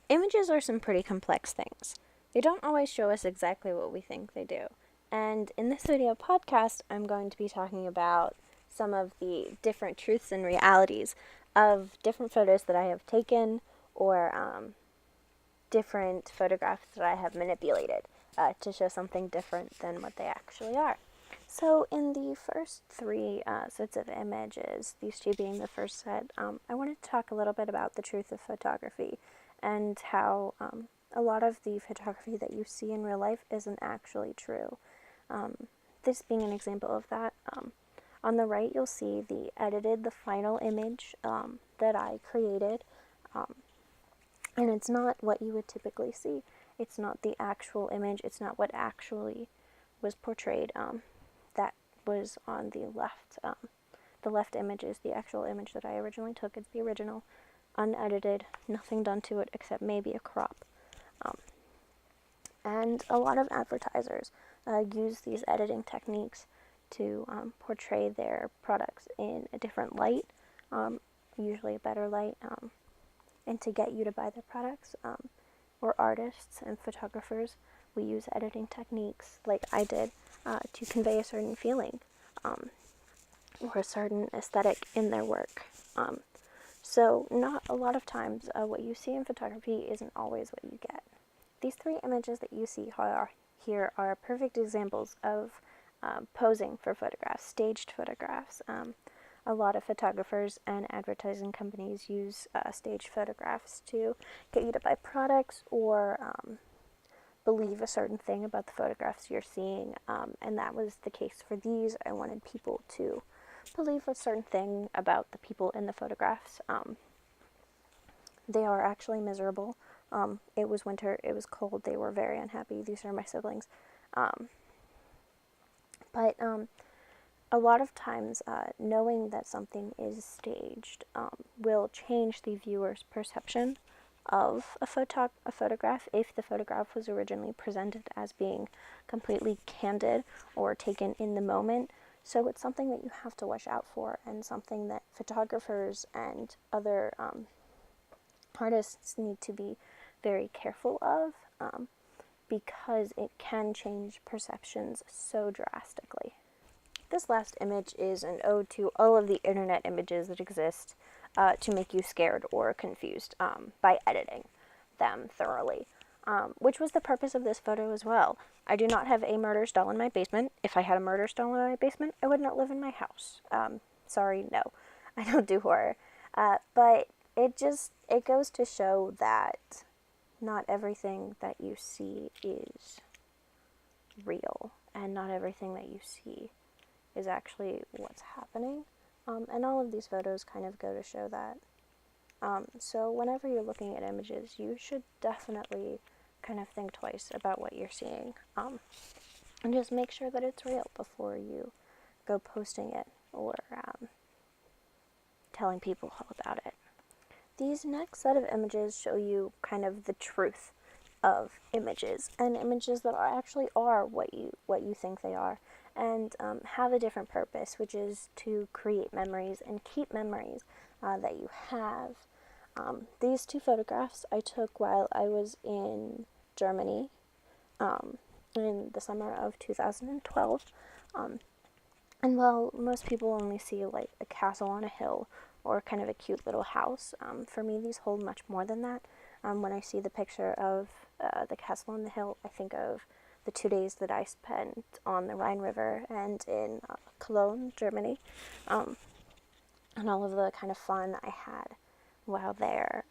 Images are some pretty complex things. They don't always show us exactly what we think they do. And in this video podcast, I'm going to be talking about some of the different truths and realities of different photos that I have taken or different photographs that I have manipulated to show something different than what they actually are. So in the first three sets of images, these two being the first set, I wanted to talk a little bit about the truth of photography and how a lot of the photography that you see in real life isn't actually true. This being an example of that, on the right you'll see the final image that I created, and it's not what you would typically see. It's not the actual image, it's not what actually was portrayed. That was on the left. The left image is the actual image that I originally took. It's the original, unedited, nothing done to it except maybe a crop. And a lot of advertisers use these editing techniques to portray their products in a different light, usually a better light, and to get you to buy their products. Or artists and photographers, we use editing techniques like I did to convey a certain feeling or a certain aesthetic in their work. So not a lot of times what you see in photography isn't always what you get. These three images that you see here are perfect examples of posing for photographs, staged photographs. A lot of photographers and advertising companies use staged photographs to get you to buy products or believe a certain thing about the photographs you're seeing, and that was the case for these. I wanted people to believe a certain thing about the people in the photographs. They are actually miserable. It was winter, it was cold, they were very unhappy. These are my siblings. But a lot of times, knowing that something is staged will change the viewer's perception of a photograph if the photograph was originally presented as being completely candid or taken in the moment. So it's something that you have to watch out for, and something that photographers and other artists need to be very careful of, because it can change perceptions so drastically. This last image is an ode to all of the internet images that exist to make you scared or confused by editing them thoroughly, which was the purpose of this photo as well. I do not have a murder doll in my basement. If I had a murder doll in my basement, I would not live in my house. Sorry, no, I don't do horror. But it goes to show that not everything that you see is real, and not everything that you see is actually what's happening. And all of these photos kind of go to show that. So whenever you're looking at images, you should definitely kind of think twice about what you're seeing, and just make sure that it's real before you go posting it or telling people all about it. These next set of images show you kind of the truth of images, and images that actually are what you think they are, and have a different purpose, which is to create memories and keep memories that you have. These two photographs I took while I was in Germany in the summer of 2012. And while most people only see like a castle on a hill or kind of a cute little house, for me these hold much more than that. When I see the picture of the castle on the hill, I think of the 2 days that I spent on the Rhine River and in Cologne, Germany, and all of the kind of fun I had while there,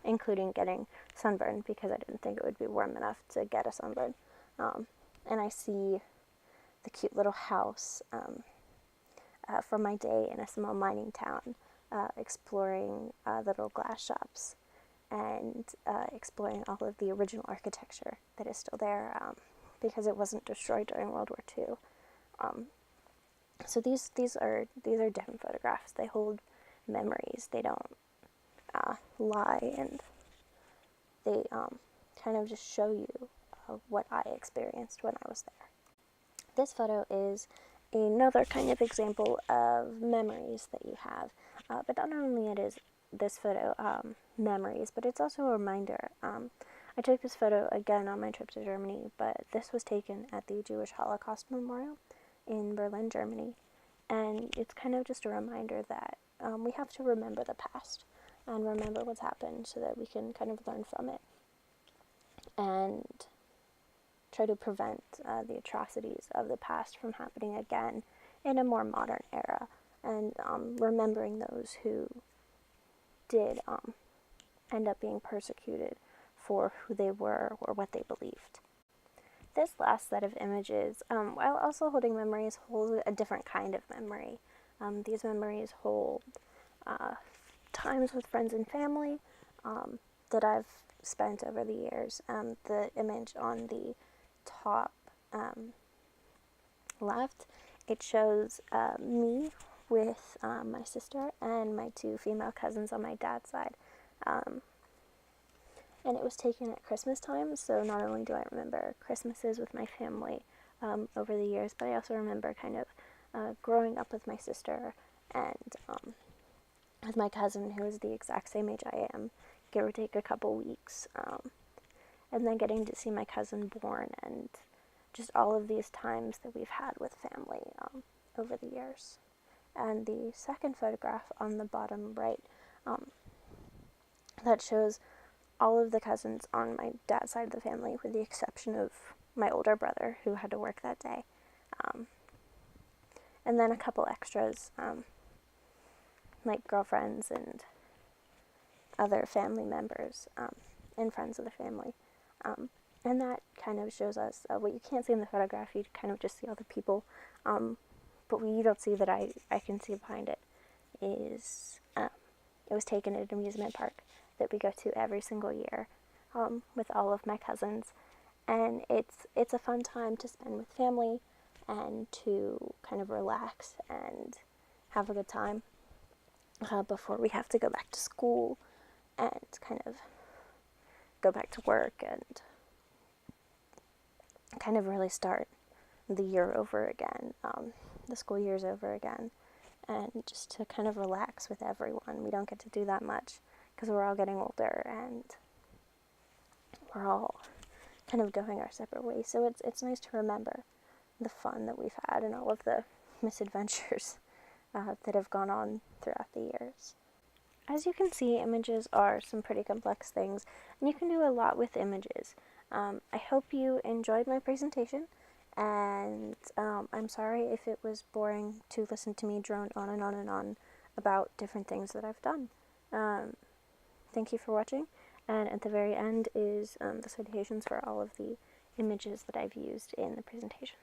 including getting sunburned because I didn't think it would be warm enough to get a sunburn. And I see the cute little house from my day in a small mining town, exploring the little glass shops and exploring all of the original architecture that is still there, because it wasn't destroyed during World War II. So these are different photographs. They hold memories. They don't lie, and they kind of just show you what I experienced when I was there. This photo is another kind of example of memories that you have, but not only this photo memories, but it's also a reminder. I took this photo again on my trip to Germany, but this was taken at the Jewish Holocaust Memorial in Berlin, Germany. And it's kind of just a reminder that we have to remember the past and remember what's happened so that we can kind of learn from it and try to prevent the atrocities of the past from happening again in a more modern era, and remembering those who did end up being persecuted for who they were or what they believed. This last set of images, while also holding memories, hold a different kind of memory. These memories hold times with friends and family that I've spent over the years. The image on the top left, it shows me with my sister and my two female cousins on my dad's side. And it was taken at Christmas time, so not only do I remember Christmases with my family over the years, but I also remember kind of growing up with my sister and with my cousin, who is the exact same age I am, give or take a couple weeks, and then getting to see my cousin born, and just all of these times that we've had with family over the years. And the second photograph on the bottom right, that shows all of the cousins on my dad's side of the family, with the exception of my older brother, who had to work that day. And then a couple extras, like girlfriends and other family members and friends of the family. And that kind of shows us what you can't see in the photograph. You kind of just see all the people, but what you don't see that I can see behind it is it was taken at an amusement park that we go to every single year with all of my cousins, and it's a fun time to spend with family and to kind of relax and have a good time before we have to go back to school and kind of go back to work and kind of really start the year over again, the school year's over again, and just to kind of relax with everyone. We don't get to do that much because we're all getting older and we're all kind of going our separate ways. So it's nice to remember the fun that we've had and all of the misadventures that have gone on throughout the years. As you can see, images are some pretty complex things, and you can do a lot with images. I hope you enjoyed my presentation, and I'm sorry if it was boring to listen to me drone on and on and on about different things that I've done. Thank you for watching, and at the very end is the citations for all of the images that I've used in the presentation.